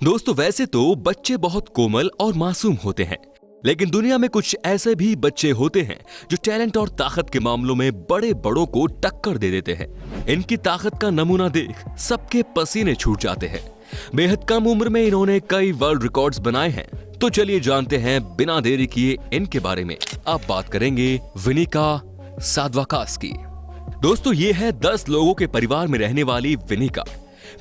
दोस्तों वैसे तो बच्चे बहुत कोमल और मासूम होते हैं, लेकिन दुनिया में कुछ ऐसे भी बच्चे होते हैं जो टैलेंट और ताकत के मामलों में बड़े बड़ों को टक्कर दे देते हैं। इनकी ताकत का नमूना देख सबके पसीने छूट जाते हैं। बेहद कम उम्र में इन्होंने कई वर्ल्ड रिकॉर्ड्स बनाए हैं। तो चलिए जानते हैं बिना देरी किए इनके बारे में। अब बात करेंगे विनिका सादवाकास की। दोस्तों ये है 10 लोगों के परिवार में रहने वाली विनिका।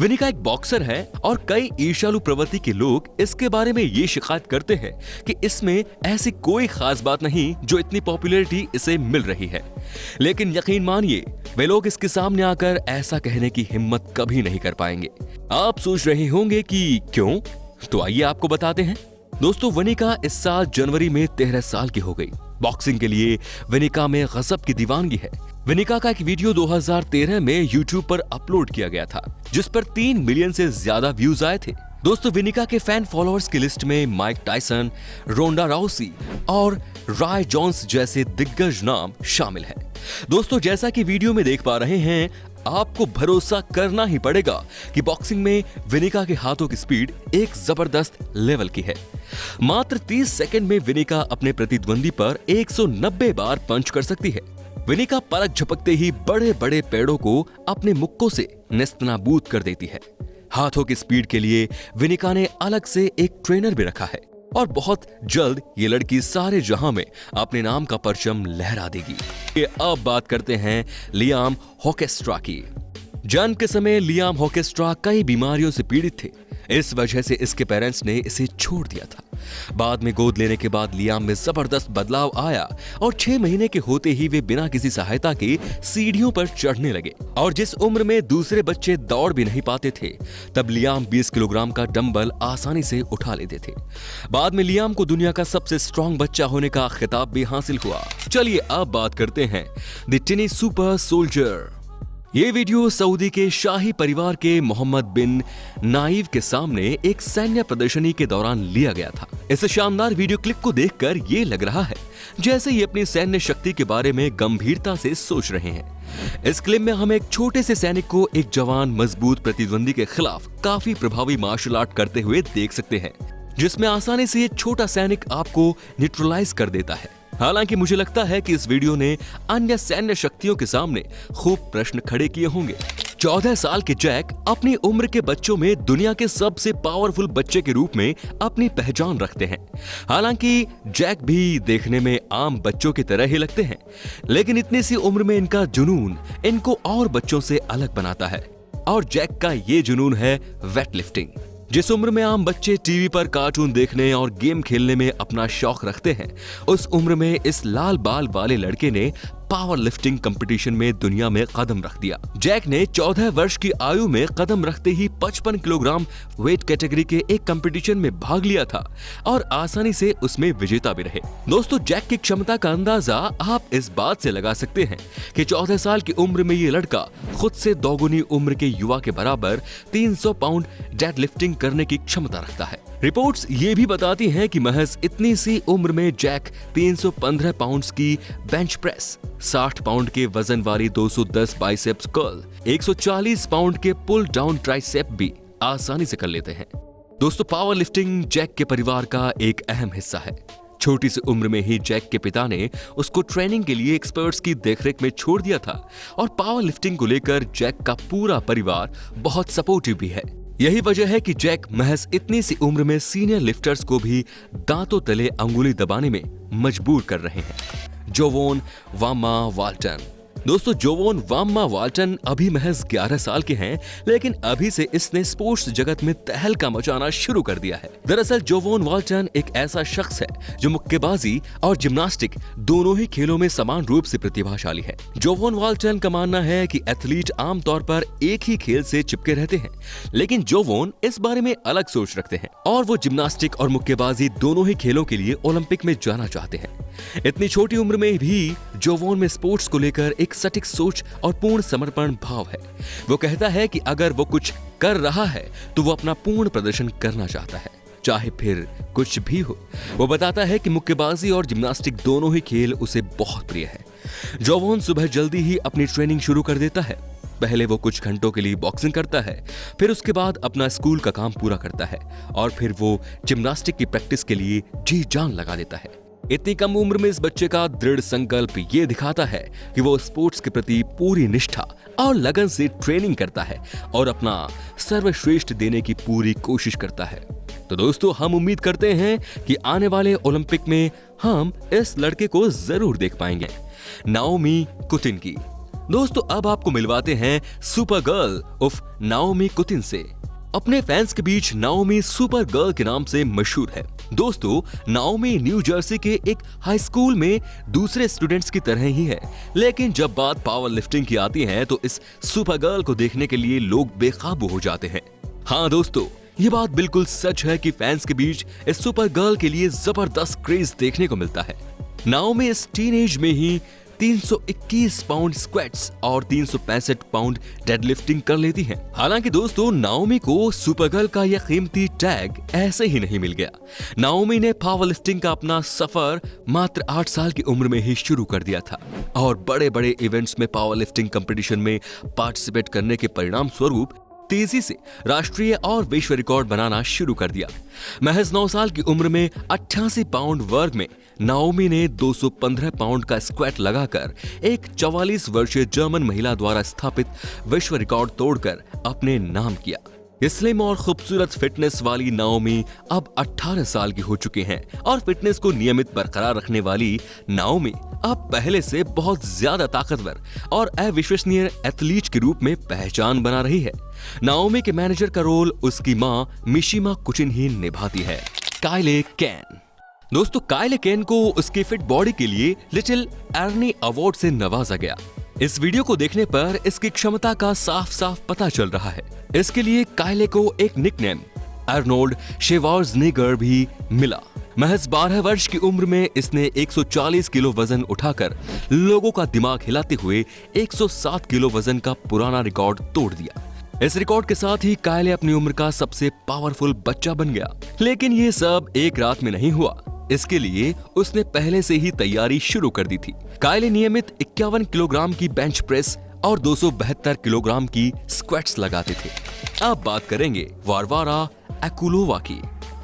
विनिका एक बॉक्सर है और कई ईर्ष्यालु प्रवृत्ति के लोग इसके बारे में ये शिकायत करते हैं कि इसमें ऐसी कोई खास बात नहीं जो इतनी पॉपुलैरिटी इसे मिल रही है। लेकिन यकीन मानिए वे लोग इसके सामने आकर ऐसा कहने की हिम्मत कभी नहीं कर पाएंगे। आप सोच रहे होंगे कि क्यों, तो आइए आपको बताते हैं। दोस्तों विनिका इस साल जनवरी में 13 साल की हो गई। बॉक्सिंग के लिए विनिका में गजब की दीवानगी है। विनिका का एक वीडियो 2013 में YouTube पर अपलोड किया गया था जिस पर 3 मिलियन से ज्यादा व्यूज आए थे। दोस्तों विनिका के फैन फॉलोअर्स की लिस्ट में माइक टायसन, रोंडा राउसी और रॉय जोन्स जैसे दिग्गज नाम शामिल हैं। दोस्तों जैसा कि वीडियो में देख पा रहे हैं, आपको भरोसा करना ही पड़ेगा कि बॉक्सिंग में विनिका के हाथों की स्पीड एक जबरदस्त लेवल की है। मात्र 30 सेकंड में विनिका अपने प्रतिद्वंदी पर 190 बार पंच कर सकती है। विनिका पलक झपकते ही बड़े बड़े पेड़ों को अपने मुक्कों से नेस्तनाबूद कर देती है। हाथों की स्पीड के लिए विनिका ने अलग से एक ट्रेनर भी रखा है और बहुत जल्द ये लड़की सारे जहां में अपने नाम का परचम लहरा देगी। अब बात करते हैं लियाम होर्केस्ट्रा की। जन्म के समय लियाम होर्केस्ट्रा कई बीमारियों से पीड़ित थे। इस वजह से इसके पेरेंट्स ने इसे छोड़ दिया था। बाद में गोद लेने के बाद लियाम में जबरदस्त बदलाव आया और 6 महीने के होते ही वे बिना किसी सहायता के सीढ़ियों पर चढ़ने लगे। और जिस उम्र में दूसरे बच्चे दौड़ भी नहीं पाते थे, तब लियाम 20 किलोग्राम का डंबल आसानी से उठा लेते थे। बाद में लियाम को दुनिया का सबसे स्ट्रॉन्ग बच्चा होने का खिताब भी हासिल हुआ। चलिए अब बात करते हैं द टिनी सुपर सोल्जर। ये वीडियो सऊदी के शाही परिवार के मोहम्मद बिन नाइव के सामने एक सैन्य प्रदर्शनी के दौरान लिया गया था। इस शानदार वीडियो क्लिप को देखकर ये लग रहा है जैसे ये अपनी सैन्य शक्ति के बारे में गंभीरता से सोच रहे हैं। इस क्लिप में हम एक छोटे से सैनिक को एक जवान मजबूत प्रतिद्वंदी के खिलाफ काफी प्रभावी मार्शल आर्ट करते हुए देख सकते हैं, जिसमें आसानी से ये छोटा सैनिक आपको न्यूट्रलाइज कर देता है। हालांकि मुझे लगता है कि इस वीडियो ने अन्य सैन्य शक्तियों के सामने खूब प्रश्न खड़े किए होंगे। 14 साल के जैक अपनी उम्र के बच्चों में दुनिया के सबसे पावरफुल बच्चे के रूप में अपनी पहचान रखते हैं। हालांकि जैक भी देखने में आम बच्चों की तरह ही लगते हैं, लेकिन इतनी सी उम्र में इनका जुनून इनको और बच्चों से अलग बनाता है। और जैक का ये जुनून है वेट लिफ्टिंग। जिस उम्र में आम बच्चे टीवी पर कार्टून देखने और गेम खेलने में अपना शौक रखते हैं, उस उम्र में इस लाल बाल वाले लड़के ने पावर लिफ्टिंग कंपटीशन में दुनिया में कदम रख दिया। जैक ने 14 वर्ष की आयु में कदम रखते ही 55 किलोग्राम वेट कैटेगरी के एक कंपटीशन में भाग लिया था और आसानी से उसमें विजेता भी रहे। दोस्तों जैक की क्षमता का अंदाजा आप इस बात से लगा सकते हैं कि 14 साल की उम्र में ये लड़का खुद से दोगुनी उम्र के युवा के बराबर 300 पाउंड डेड लिफ्टिंग करने की क्षमता रखता है। रिपोर्ट्स ये भी बताती हैं कि महज इतनी सी उम्र में जैक 315 पाउंड्स की बेंच प्रेस, 60 पाउंड के वजन वाली 210 बाइसेप्स कर्ल, 140 पाउंड के पुल डाउन ट्राइसेप भी आसानी से कर लेते हैं। दोस्तों पावर लिफ्टिंग जैक के परिवार का एक अहम हिस्सा है। छोटी सी उम्र में ही जैक के पिता ने उसको ट्रेनिंग के लिए एक्सपर्ट्स की देखरेख में छोड़ दिया था और पावर लिफ्टिंग को लेकर जैक का पूरा परिवार बहुत सपोर्टिव भी है। यही वजह है कि जैक महज इतनी सी उम्र में सीनियर लिफ्टर्स को भी दांतों तले अंगुली दबाने में मजबूर कर रहे हैं। जोवोन वामा वाल्टन। दोस्तों जोवोन वामा वाल्टन अभी महज 11 साल के हैं, लेकिन अभी से इसने स्पोर्ट्स जगत में तहलका मचाना शुरू कर दिया है। दरअसल जोवोन वाल्टन एक ऐसा शख्स है जो मुक्केबाजी और जिम्नास्टिक दोनों ही खेलों में समान रूप से प्रतिभाशाली है। जोवोन वाल्टन का मानना है कि एथलीट आमतौर पर एक ही खेल से चिपके रहते हैं, लेकिन जोवोन इस बारे में अलग सोच रखते हैं और वो जिम्नास्टिक और मुक्केबाजी दोनों ही खेलों के लिए ओलंपिक में जाना चाहते हैं। इतनी छोटी उम्र में भी जोवोन में स्पोर्ट्स को लेकर एक सटीक सोच और पूर्ण समर्पण भाव है। वो कहता है कि अगर वो कुछ कर रहा है तो वो अपना पूर्ण प्रदर्शन करना चाहता है, चाहे फिर कुछ भी हो। वो बताता है कि मुक्केबाजी और जिम्नास्टिक दोनों ही खेल उसे बहुत प्रिय है। जोवोन सुबह जल्दी ही अपनी ट्रेनिंग शुरू कर देता है पहले वो कुछ घंटों के लिए बॉक्सिंग करता है, फिर उसके बाद अपना स्कूल का काम पूरा करता है और फिर वो जिम्नास्टिक की प्रैक्टिस के लिए जी जान लगा देता है। इतनी कम उम्र में इस बच्चे का दृढ़ संकल्प ये दिखाता है कि वो स्पोर्ट्स के प्रति पूरी निष्ठा और लगन से ट्रेनिंग करता है और अपना सर्वश्रेष्ठ देने की पूरी कोशिश करता है। तो दोस्तों, हम उम्मीद करते हैं कि आने वाले ओलंपिक में हम इस लड़के को जरूर देख पाएंगे, नाओमी कुतिन। दोस्तों, अब आपको मिलवाते हैं सुपर गर्ल उफ नाओमी कुतिन से। अपने फैंस के बीच नाओमी सुपर गर्ल के नाम से मशहूर है। दोस्तों, नाओमी न्यू जर्सी के एक हाई स्कूल में दूसरे स्टूडेंट्स की तरह ही है, लेकिन जब बात पावर लिफ्टिंग की आती है तो इस सुपर गर्ल को देखने के लिए लोग बेकाबू हो जाते हैं। हाँ दोस्तों, ये बात बिल्कुल सच है कि फैंस के बीच इस सुपर गर्ल के लिए जबरदस्त क्रेज देखने को मिलता है। नाओमी इस टीनेज में ही 321 पाउंड स्क्वैट्स और 365 पाउंड डेडलिफ्टिंग कर लेती हैं। हालांकि दोस्तों, नाओमी को सुपर गर्ल का यह कीमती टैग ऐसे ही नहीं मिल गया। नाओमी ने पावर लिफ्टिंग का अपना सफर मात्र 8 साल की उम्र में ही शुरू कर दिया था और बड़े बड़े इवेंट्स में पावर लिफ्टिंग कंपटीशन में पार्टिसिपेट करने के परिणाम स्वरूप तेजी से राष्ट्रीय और विश्व रिकॉर्ड बनाना शुरू कर दिया। महज 9 साल की उम्र में 88 पाउंड वर्ग में नाओमी ने 215 पाउंड का स्क्वैट लगाकर एक 44 वर्षीय जर्मन महिला द्वारा स्थापित विश्व रिकॉर्ड तोड़कर अपने नाम किया। स्लिम और खूबसूरत फिटनेस वाली नाओमी अब 18 साल की हो चुकी हैं और फिटनेस को नियमित बरकरार रखने वाली नाओमी अब पहले से बहुत ज्यादा ताकतवर और अविश्वसनीय एथलीट के रूप में पहचान बना रही है। नाओमी के मैनेजर का रोल उसकी मां मिशिमा कुचिन ही निभाती है, काइले केन। दोस्तों, काइले केन को उसकी फिट बॉडी के लिए लिटिल एर्नी अवार्ड से नवाजा गया। इस वीडियो को देखने पर इसकी क्षमता का साफ साफ पता चल रहा है। इसके लिए काइले को एक निकनेम अर्नोल्ड शेवार्ज़नेगर भी मिला। महज 12 वर्ष की उम्र में इसने 140 किलो वजन उठाकर लोगों का दिमाग हिलाते हुए 107 किलो वजन का पुराना रिकॉर्ड तोड़ दिया। इस रिकॉर्ड के साथ ही काइले अपनी उम्र का सबसे पावरफुल बच्चा बन गया। लेकिन ये सब एक रात में नहीं हुआ। इसके लिए उसने पहले से ही तैयारी शुरू कर दी थी। काइले नियमित 51 किलोग्राम की बेंच प्रेस और 272 किलोग्राम की स्क्वैट्स लगाते थे। अब बात करेंगे वारवारा अकुलोवा की।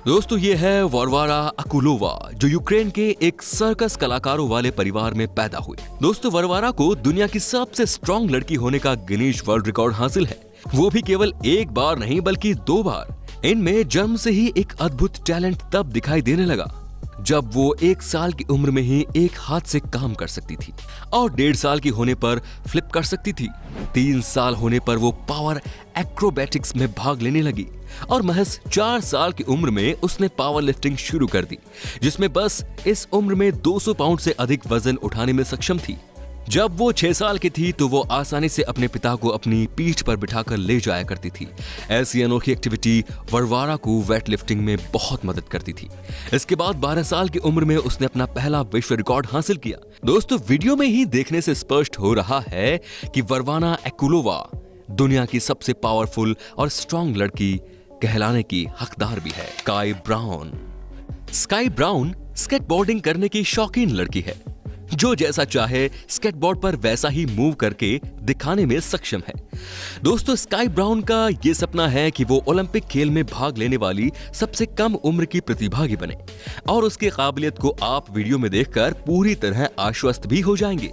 दोस्तों, ये है वारवारा अकुलोवा, जो यूक्रेन के एक सर्कस कलाकारों वाले परिवार में पैदा हुई। दोस्तों, वारवारा को दुनिया की सबसे स्ट्रॉन्ग लड़की होने का गिनीज वर्ल्ड रिकॉर्ड हासिल है, वो भी केवल एक बार नहीं बल्कि 2 बार। इनमें जन्म से ही एक अद्भुत टैलेंट तब दिखाई देने लगा जब वो 1 साल की उम्र में ही एक हाथ से काम कर सकती थी और 1.5 साल की होने पर फ्लिप कर सकती थी। 3 साल होने पर वो पावर एक्रोबैटिक्स में भाग लेने लगी और महज 4 साल की उम्र में उसने पावर लिफ्टिंग शुरू कर दी, जिसमें बस इस उम्र में 200 पाउंड से अधिक वजन उठाने में सक्षम थी। जब वो 6 साल की थी तो वो आसानी से अपने पिता को अपनी पीठ पर बिठाकर ले जाया करती थी। ऐसी अनोखी एक्टिविटी वारवारा को वेट लिफ्टिंग में बहुत मदद करती थी। इसके बाद 12 साल की उम्र में उसने अपना पहला विश्व रिकॉर्ड हासिल किया। दोस्तों, वीडियो में ही देखने से स्पष्ट हो रहा है कि वारवारा अकुलोवा दुनिया की सबसे पावरफुल और स्ट्रॉन्ग लड़की कहलाने की हकदार भी है। स्काई ब्राउन स्केटबोर्डिंग करने की शौकीन लड़की है, जो जैसा चाहे स्केटबोर्ड पर वैसा ही मूव करके दिखाने में सक्षम है। दोस्तों, स्काई ब्राउन का ये सपना है कि वो ओलंपिक खेल में भाग लेने वाली सबसे कम उम्र की प्रतिभागी बने और उसकी काबिलियत को आप वीडियो में देखकर पूरी तरह आश्वस्त भी हो जाएंगे।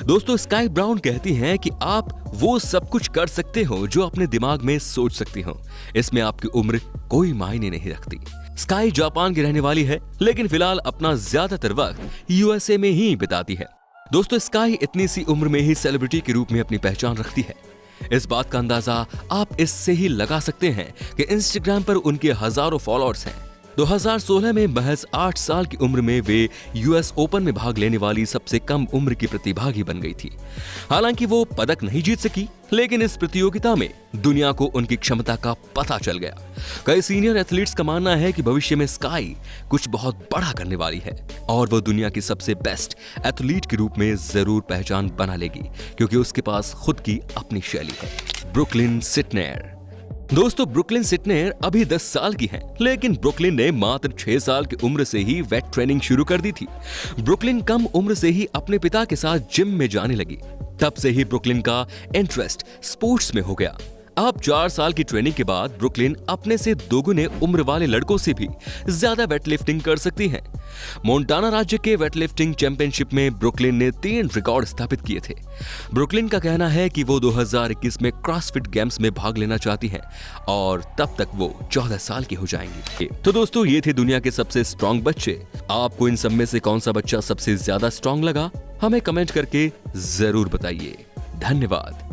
दोस्तों, स्काई ब्राउन कहती हैं कि आप वो सब कुछ कर सकते हो जो अपने दिमाग में सोच सकते हो। इसमें आपकी उम्र कोई मायने नहीं रखती। स्काई जापान की रहने वाली है, लेकिन फिलहाल अपना ज्यादातर वक्त यूएसए में ही बिताती है। दोस्तों, स्काई इतनी सी उम्र में ही सेलिब्रिटी के रूप में अपनी पहचान रखती है। इस बात का अंदाजा आप इससे ही लगा सकते हैं कि इंस्टाग्राम पर उनके हजारों फॉलोअर्स हैं। 2016 में महज 8 साल की उम्र में वे यूएस ओपन में भाग लेने वाली सबसे कम उम्र की प्रतिभागी बन गई थी। हालांकि वो पदक नहीं जीत सकी, लेकिन इस प्रतियोगिता में दुनिया को उनकी क्षमता का पता चल गया। कई सीनियर एथलीट्स का मानना है कि भविष्य में स्काई कुछ बहुत बड़ा करने वाली है और वो दुनिया की सबसे बेस्ट एथलीट के रूप में जरूर पहचान बना लेगी, क्योंकि उसके पास खुद की अपनी शैली है। ब्रुकलिन सिटनेर। दोस्तों, ब्रुकलिन सिटनेर अभी 10 साल की हैं, लेकिन ब्रुकलिन ने मात्र 6 साल की उम्र से ही वेट ट्रेनिंग शुरू कर दी थी। ब्रुकलिन कम उम्र से ही अपने पिता के साथ जिम में जाने लगी तब से ही ब्रुकलिन का इंटरेस्ट स्पोर्ट्स में हो गया। अब 4 साल की ट्रेनिंग के बाद ब्रुकलिन अपने से दोगुने उम्र वाले लड़कों से भी ज्यादा वेटलिफ्टिंग कर सकती है। मोंटाना राज्य के वेटलिफ्टिंग चैंपियनशिप में ब्रुकलिन ने 3 रिकॉर्ड स्थापित किए थे। ब्रुकलिन का कहना है कि वो 2021 में क्रॉसफिट गेम्स में भाग लेना चाहती है और तब तक वो 14 साल की हो जाएंगी। तो दोस्तों, ये थे दुनिया के सबसे स्ट्रॉन्ग बच्चे। आपको इन सब में से कौन सा बच्चा सबसे ज्यादा स्ट्रॉन्ग लगा, हमें कमेंट करके जरूर बताइए। धन्यवाद।